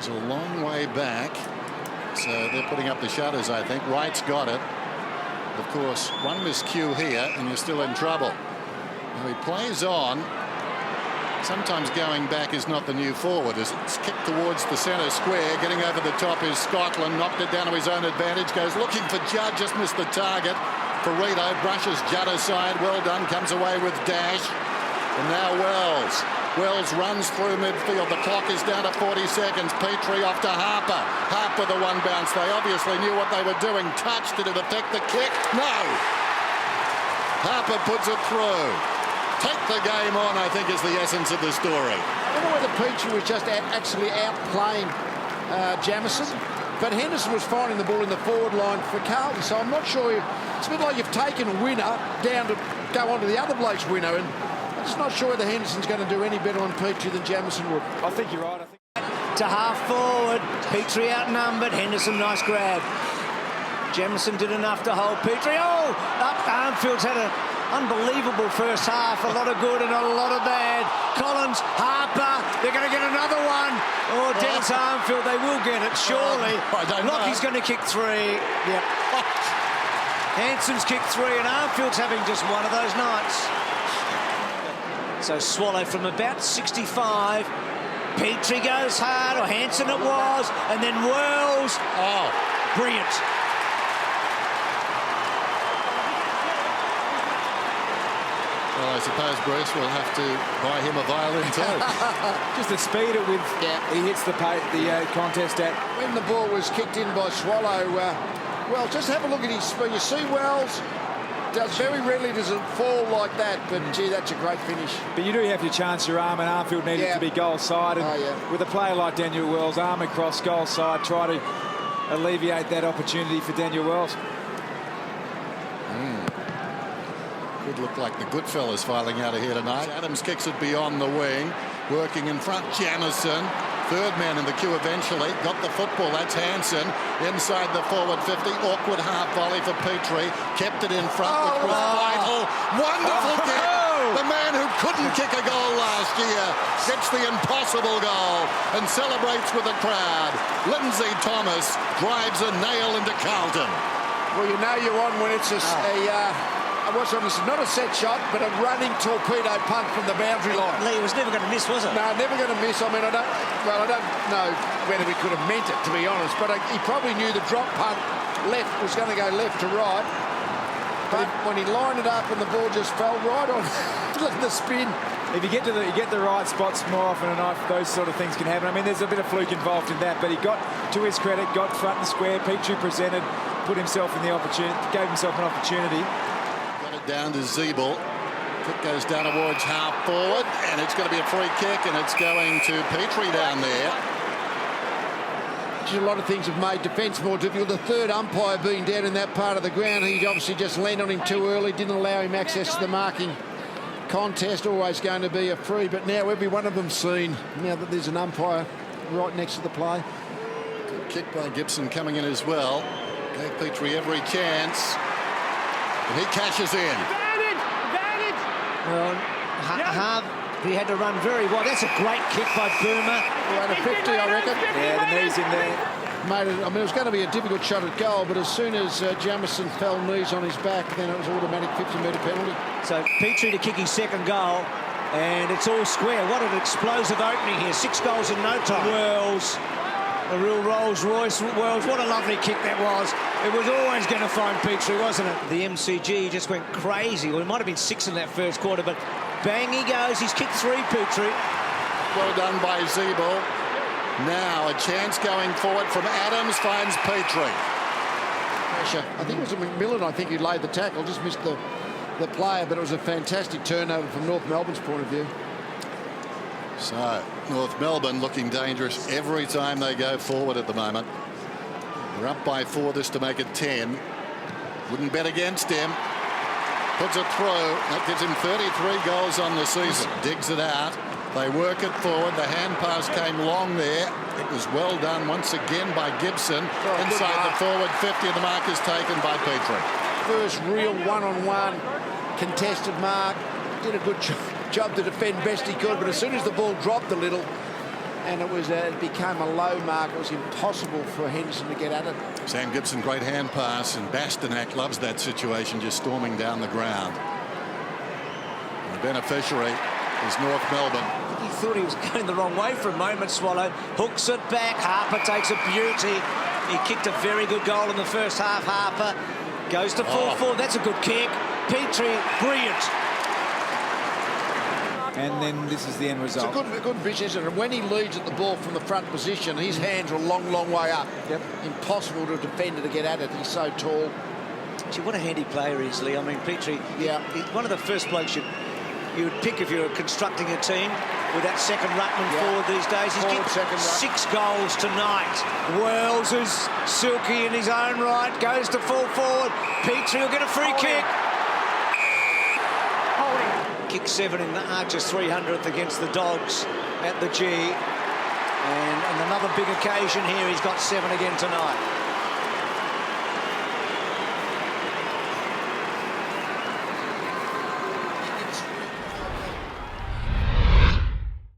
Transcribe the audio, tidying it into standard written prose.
It's a long way back. So they're putting up the shutters, I think. Wright's got it. Of course, one miscue here, and you're still in trouble. Now he plays on. Sometimes going back is not the new forward. As it's kicked towards the centre square, getting over the top is Scotland. Knocked it down to his own advantage. Goes looking for Judd, just missed the target. Ferrito brushes Judd aside. Well done. Comes away with dash. And now Wells. Wells runs through midfield. The clock is down to 40 seconds. Petrie off to Harper. Harper the one bounce. They obviously knew what they were doing. Touch. Did it affect the kick? No. Harper puts it through. Take the game on, I think, is the essence of the story. I don't know whether Petrie was just actually outplaying Jamison, but Henderson was finding the ball in the forward line for Carlton, so I'm not sure. It's a bit like you've taken a winner down to go on to the other bloke's winner, and I'm just not sure whether Henderson's going to do any better on Petrie than Jamison would. I think you're right. To half forward, Petrie outnumbered. Henderson, nice grab. Jamison did enough to hold Petrie. Oh, up Armfield's had an unbelievable first half. A lot of good and a lot of bad. Collins, Harper, they're going to get another one. Oh, Dennis Armfield, they will get it, surely. I don't know. Lockie's going to kick three. Yep. Hanson's kicked three, and Armfield's having just one of those nights. So Swallow from about 65. Petrie goes hard, or Hanson it was, and then Wells. Oh, brilliant. Well, I suppose Bruce will have to buy him a violin too. Just the speed at which he hits the contest at. When the ball was kicked in by Swallow, well, just have a look at his speed. You see Wells does very rarely does it fall like that, but gee, that's a great finish. But you do have to chance your arm, and Armfield needed to be goal side. And with a player like Daniel Wells, arm across goal side, try to alleviate that opportunity for Daniel Wells. Could look like the good fellas filing out of here tonight. Adams kicks it beyond the wing, working in front. Jamison, third man in the queue eventually, got the football. That's Hanson inside the forward 50. Awkward half volley for Petrie, kept it in front, which was vital. Wonderful kick. The man who couldn't kick a goal last year gets the impossible goal and celebrates with the crowd. Lindsay Thomas drives a nail into Carlton. Well, you know you're on when it's not a set shot, but a running torpedo punt from the boundary line. Lee was never going to miss, was it? No, never going to miss. I mean, I don't know whether he could have meant it, to be honest, but he probably knew the drop punt left was going to go left to right. But when he lined it up and the ball just fell right on the spin. If you get the right spots more often than not, those sort of things can happen. I mean, there's a bit of fluke involved in that, but he got, to his credit, got front and square. Petrie presented, put himself in the opportunity, gave himself an opportunity. Down to Zeeble. Kick goes down towards half forward, and it's going to be a free kick, and it's going to Petrie down there. A lot of things have made defence more difficult. The third umpire being down in that part of the ground, he obviously just leaned on him too early, didn't allow him access to the marking contest. Always going to be a free, but now every one of them's seen now that there's an umpire right next to the play. Good kick by Gibson coming in as well. Gave Petrie every chance. And he cashes in. Well, he had to run very wide. That's a great kick by Boomer. Around a 50, I reckon. Yeah, the knees in there. Made it, I mean, it was going to be a difficult shot at goal, but as soon as Jamison fell knees on his back, then it was automatic 50-metre penalty. So Petrie to kick his second goal, and it's all square. What an explosive opening here. 6 goals in no time. Wells, a real Rolls-Royce. Wells, what a lovely kick that was. It was always going to find Petrie, wasn't it? The MCG just went crazy. Well, it might have been 6 in that first quarter, but bang he goes. He's kicked 3, Petrie. Well done by Zeeble. Now a chance going forward from Adams, finds Petrie. Pressure. I think it was a McMillan, who laid the tackle, just missed the player, but it was a fantastic turnover from North Melbourne's point of view. So, North Melbourne looking dangerous every time they go forward at the moment. They're up by 4, this to make it 10. Wouldn't bet against him. Puts it through. That gives him 33 goals on the season. Digs it out. They work it forward. The hand pass came long there. It was well done once again by Gibson. Inside the forward 50, and the mark is taken by Petrie. First real one-on-one contested mark. Did a good job to defend best he could, but as soon as the ball dropped a little, and it became a low mark. It was impossible for Henderson to get at it. Sam Gibson, great hand pass, and Bastanak loves that situation, just storming down the ground. And the beneficiary is North Melbourne. I think he thought he was going the wrong way for a moment, Swallow. Hooks it back. Harper takes a beauty. He kicked a very good goal in the first half. Harper goes to full forward. That's a good kick. Petrie, brilliant. And then this is the end result. It's a good vision, and when he leads at the ball from the front position, his hands are a long, long way up. Yep. Impossible to a defender to get at it. He's so tall. Gee, what a handy player he is, Lee. I mean, Petrie, Yeah. he's one of the first blokes you would pick if you were constructing a team with that second ruckman forward these days. He's Forward, kicked second ruck. 6 goals tonight. Wells is silky in his own right, goes to full forward. Petrie will get a free kick. Kick 7 in the Archer's 300th against the Dogs at the G. And on another big occasion here, he's got 7 again tonight.